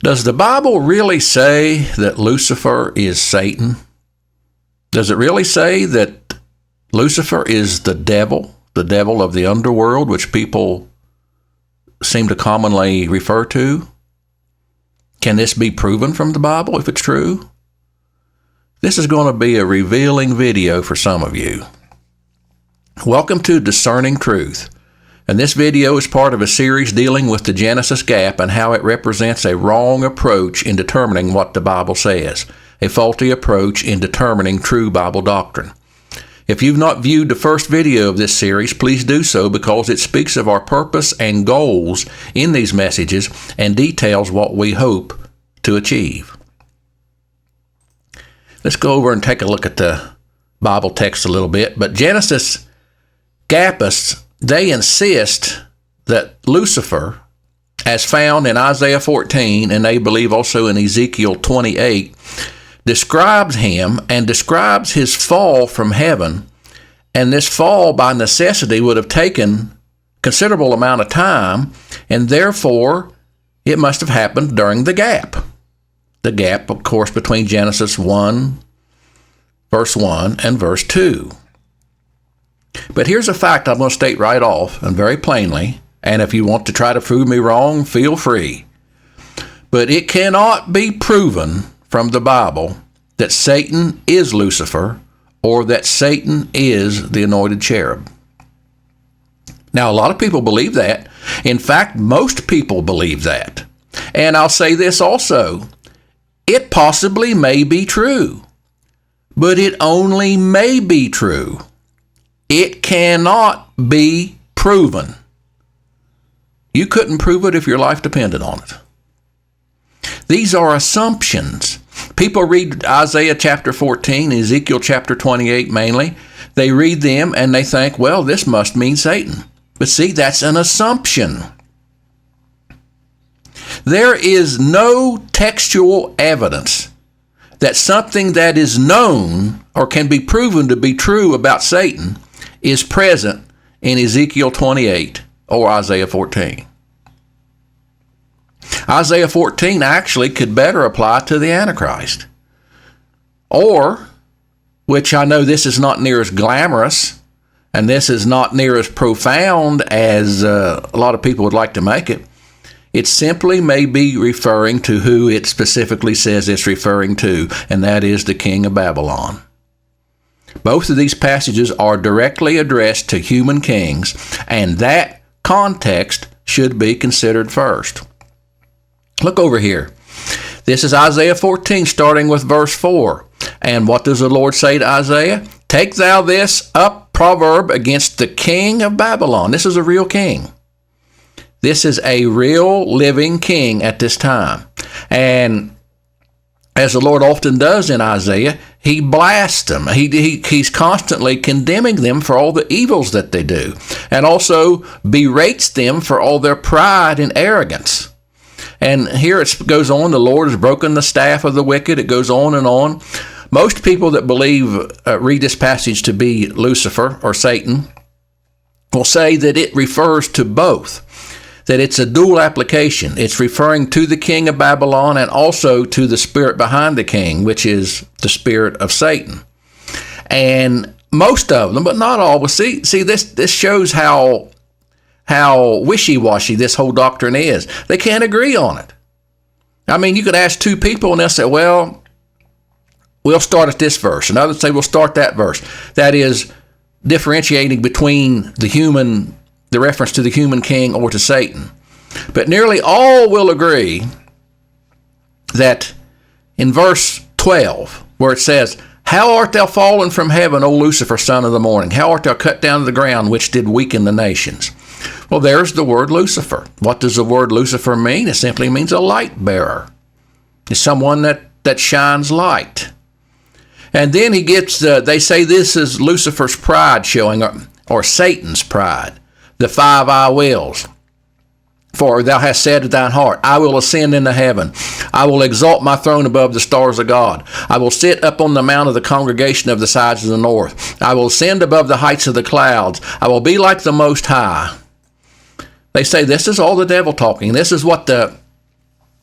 Does the Bible really say that Lucifer is Satan? Does it really say that Lucifer is the devil of the underworld, which people seem to commonly refer to? Can this be proven from the Bible if it's true? This is going to be a revealing video for some of you. Welcome to Discerning Truth. And this video is part of a series dealing with the Genesis gap and how it represents a wrong approach in determining what the Bible says, a faulty approach in determining true Bible doctrine. If you've not viewed the first video of this series, please do so because it speaks of our purpose and goals in these messages and details what we hope to achieve. Let's go over and take a look at the Bible text a little bit. But Genesis gapists, they insist that Lucifer, as found in Isaiah 14, and they believe also in Ezekiel 28, describes him and describes his fall from heaven. And this fall by necessity would have taken considerable amount of time, and therefore it must have happened during the gap. The gap, of course, between Genesis 1, verse 1 and verse 2. But here's a fact I'm going to state right off and very plainly, and if you want to try to prove me wrong, feel free. But it cannot be proven from the Bible that Satan is Lucifer or that Satan is the anointed cherub. Now, a lot of people believe that. In fact, most people believe that. And I'll say this also. It possibly may be true, but it only may be true. It cannot be proven. You couldn't prove it if your life depended on it. These are assumptions. People read Isaiah chapter 14, Ezekiel chapter 28 mainly. They read them and they think, well, this must mean Satan. But see, that's an assumption. There is no textual evidence that something that is known or can be proven to be true about Satan is present in Ezekiel 28 or Isaiah 14. Isaiah 14 actually could better apply to the Antichrist. Or, which I know this is not near as glamorous, and this is not near as profound as a lot of people would like to make it, it simply may be referring to who it specifically says it's referring to, and that is the king of Babylon. Both of these passages are directly addressed to human kings, and that context should be considered first. Look over here. This is Isaiah 14, starting with verse 4. And what does the Lord say to Isaiah? Take thou this up proverb against the king of Babylon. This is a real king. This is a real living king at this time. And as the Lord often does in Isaiah, he blasts them. He's constantly condemning them for all the evils that they do, and also berates them for all their pride and arrogance. And here it goes on, the Lord has broken the staff of the wicked. It goes on and on. Most people that believe, read this passage to be Lucifer or Satan, will say that it refers to both, that it's a dual application. It's referring to the king of Babylon and also to the spirit behind the king, which is the spirit of Satan. And most of them, but not all, will see this shows how wishy-washy this whole doctrine is. They can't agree on it. I mean, you could ask two people and they'll say, well, we'll start at this verse. And others say, we'll start that verse. That is differentiating between the reference to the human king or to Satan. But nearly all will agree that in verse 12, where it says, how art thou fallen from heaven, O Lucifer, son of the morning? How art thou cut down to the ground, which did weaken the nations? Well, there's the word Lucifer. What does the word Lucifer mean? It simply means a light bearer. It's someone that shines light. And then he gets, they say this is Lucifer's pride showing, or Satan's pride, the 5 I wills. For thou hast said to thine heart, I will ascend into heaven. I will exalt my throne above the stars of God. I will sit up on the mount of the congregation of the sides of the north. I will ascend above the heights of the clouds. I will be like the Most High. They say this is all the devil talking. This is what the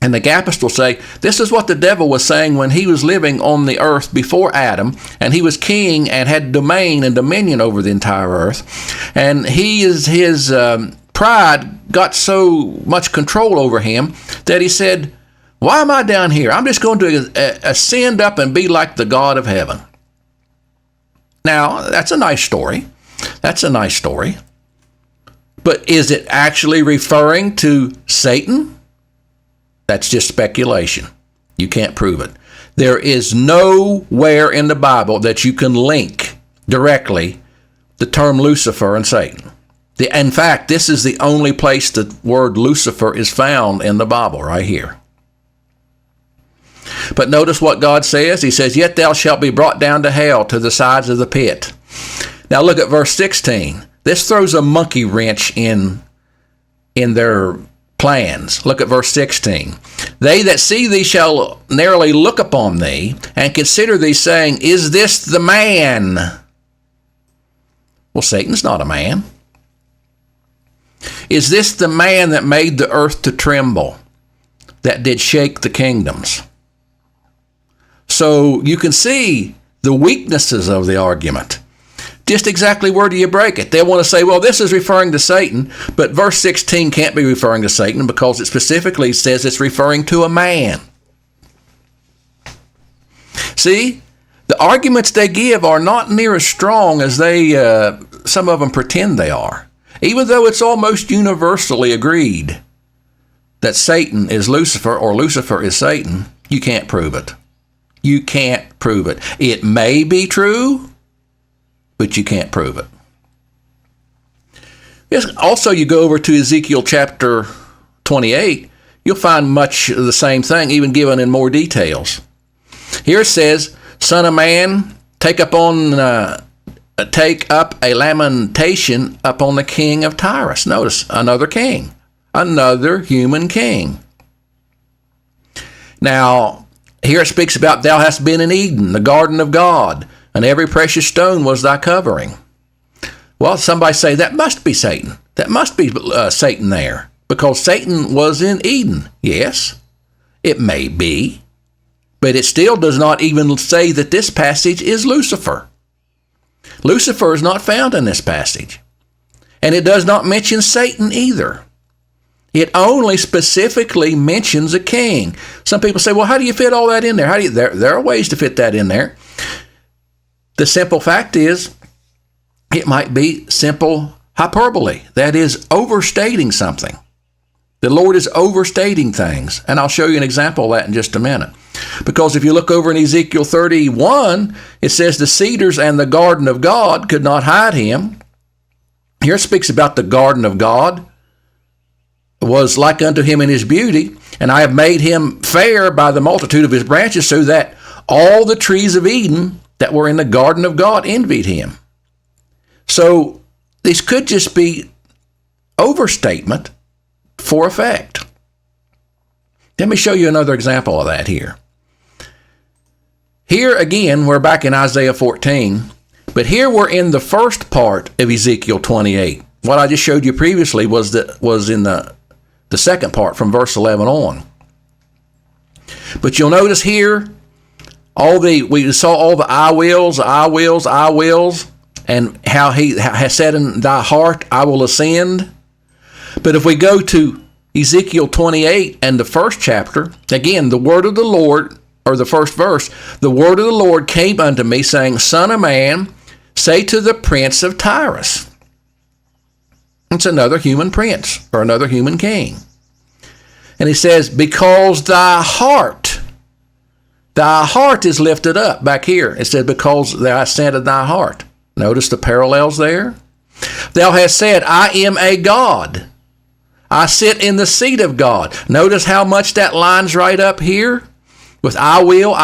And the Gapist will say, this is what the devil was saying when he was living on the earth before Adam, and he was king and had domain and dominion over the entire earth. And his pride got so much control over him that he said, why am I down here? I'm just going to ascend up and be like the God of heaven. Now, that's a nice story. That's a nice story. But is it actually referring to Satan? That's just speculation. You can't prove it. There is nowhere in the Bible that you can link directly the term Lucifer and Satan. In fact, this is the only place the word Lucifer is found in the Bible, right here. But notice what God says. He says, yet thou shalt be brought down to hell, to the sides of the pit. Now look at verse 16. This throws a monkey wrench in their plans. Look at verse 16. They that see thee shall narrowly look upon thee, and consider thee, saying, is this the man? Well, Satan's not a man. Is this the man that made the earth to tremble, that did shake the kingdoms? So you can see the weaknesses of the argument. Just exactly where do you break it? They want to say, well, this is referring to Satan, but verse 16 can't be referring to Satan because it specifically says it's referring to a man. See, the arguments they give are not near as strong as some of them pretend they are. Even though it's almost universally agreed that Satan is Lucifer or Lucifer is Satan, you can't prove it. You can't prove it. It may be true, but you can't prove it. Yes, also, you go over to Ezekiel chapter 28, you'll find much the same thing, even given in more details. Here it says, Son of man, take up a lamentation upon the king of Tyrus. Notice, another king, another human king. Now, here it speaks about thou hast been in Eden, the garden of God, and every precious stone was thy covering. Well, somebody say, that must be Satan. That must be Satan there, because Satan was in Eden. Yes, it may be, but it still does not even say that this passage is Lucifer. Lucifer is not found in this passage, and it does not mention Satan either. It only specifically mentions a king. Some people say, well, how do you fit all that in there? There are ways to fit that in there. The simple fact is, it might be simple hyperbole. That is, overstating something. The Lord is overstating things. And I'll show you an example of that in just a minute. Because if you look over in Ezekiel 31, it says the cedars and the garden of God could not hide him. Here it speaks about the garden of God was like unto him in his beauty, and I have made him fair by the multitude of his branches, so that all the trees of Eden that were in the garden of God envied him. So this could just be overstatement for effect. Let me show you another example of that here. Here again, we're back in Isaiah 14, but here we're in the first part of Ezekiel 28. What I just showed you previously was in the second part from verse 11 on. But you'll notice here, we saw all the I wills, and how he has said in thy heart, I will ascend. But if we go to Ezekiel 28 and the first chapter, again, the word of the Lord, or the first verse, the word of the Lord came unto me, saying, Son of man, say to the prince of Tyrus. It's another human prince, or another human king. And he says, because thy heart is lifted up. Back here, it said, because thou hast ascended thy heart. Notice the parallels there. Thou hast said, I am a God. I sit in the seat of God. Notice how much that lines right up here with I will.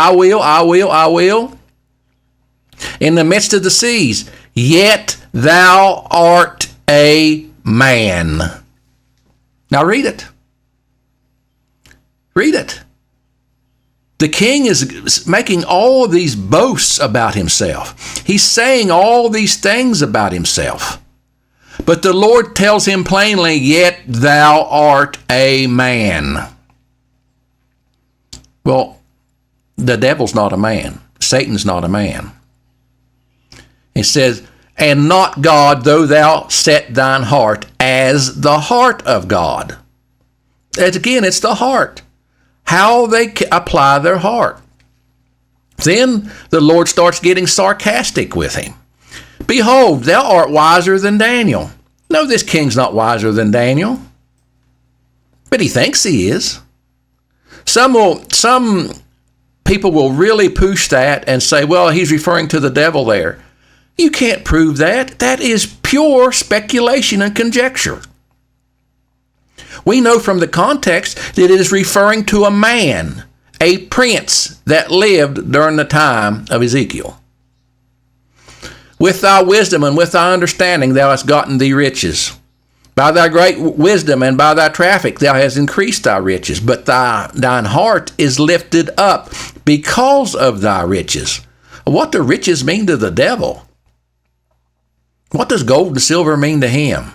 In the midst of the seas, yet thou art a man. Now read it. Read it. The king is making all of these boasts about himself. He's saying all these things about himself. But the Lord tells him plainly, yet thou art a man. Well, the devil's not a man. Satan's not a man. It says, and not God, though thou set thine heart as the heart of God. And again, it's the heart. How they apply their heart. Then the Lord starts getting sarcastic with him. Behold, thou art wiser than Daniel. No, this king's not wiser than Daniel. But he thinks he is. Some people will really push that and say, well, he's referring to the devil there. You can't prove that. That is pure speculation and conjecture. We know from the context that it is referring to a man, a prince that lived during the time of Ezekiel. With thy wisdom and with thy understanding thou hast gotten thee riches. By thy great wisdom and by thy traffic thou hast increased thy riches. But thine heart is lifted up because of thy riches. What do riches mean to the devil? What does gold and silver mean to him?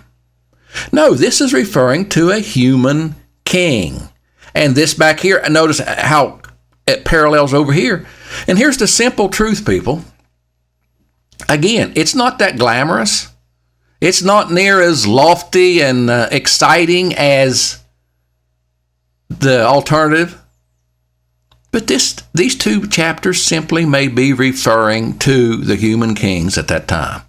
No, this is referring to a human king. And this back here, notice how it parallels over here. And here's the simple truth, people. Again, it's not that glamorous. It's not near as lofty and exciting as the alternative. But these two chapters simply may be referring to the human kings at that time.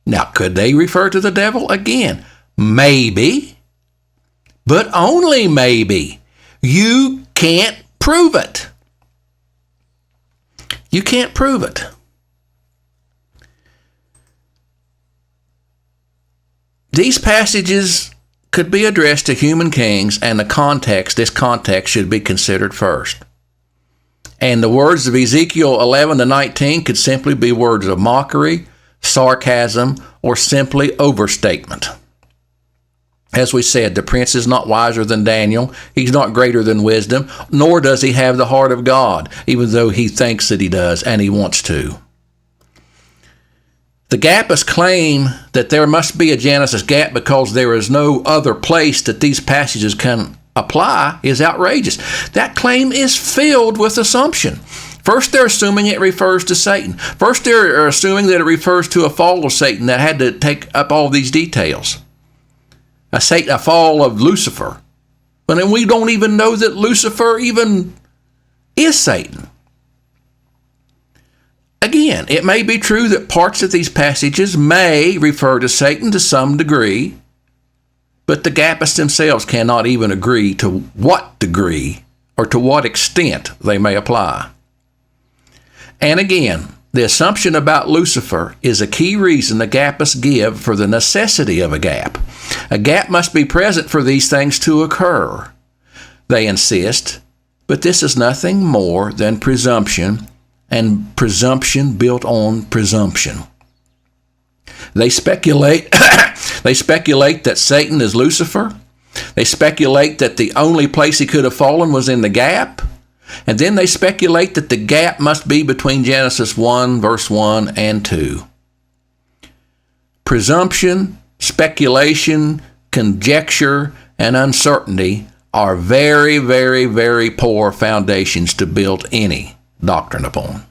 Now, could they refer to the devil again? Maybe, but only maybe. You can't prove it. You can't prove it. These passages could be addressed to human kings, and this context should be considered first. And the words of Ezekiel 11 to 19 could simply be words of mockery, sarcasm, or simply overstatement. As we said, the prince is not wiser than Daniel. He's not greater than wisdom, nor does he have the heart of God, even though he thinks that he does and he wants to. The Gappists claim that there must be a Genesis gap because there is no other place that these passages can apply is outrageous. That claim is filled with assumption. First, they're assuming it refers to Satan. First, they're assuming that it refers to a fall of Satan that had to take up all these details. A fall of Lucifer. But then we don't even know that Lucifer even is Satan. Again, it may be true that parts of these passages may refer to Satan to some degree, but the Gappists themselves cannot even agree to what degree or to what extent they may apply. And again, the assumption about Lucifer is a key reason the Gappists give for the necessity of a gap. A gap must be present for these things to occur, they insist, but this is nothing more than presumption, and presumption built on presumption. They speculate that Satan is Lucifer. They speculate that the only place he could have fallen was in the gap. And then they speculate that the gap must be between Genesis 1, verse 1 and 2. Presumption, speculation, conjecture, and uncertainty are very, very, very poor foundations to build any doctrine upon.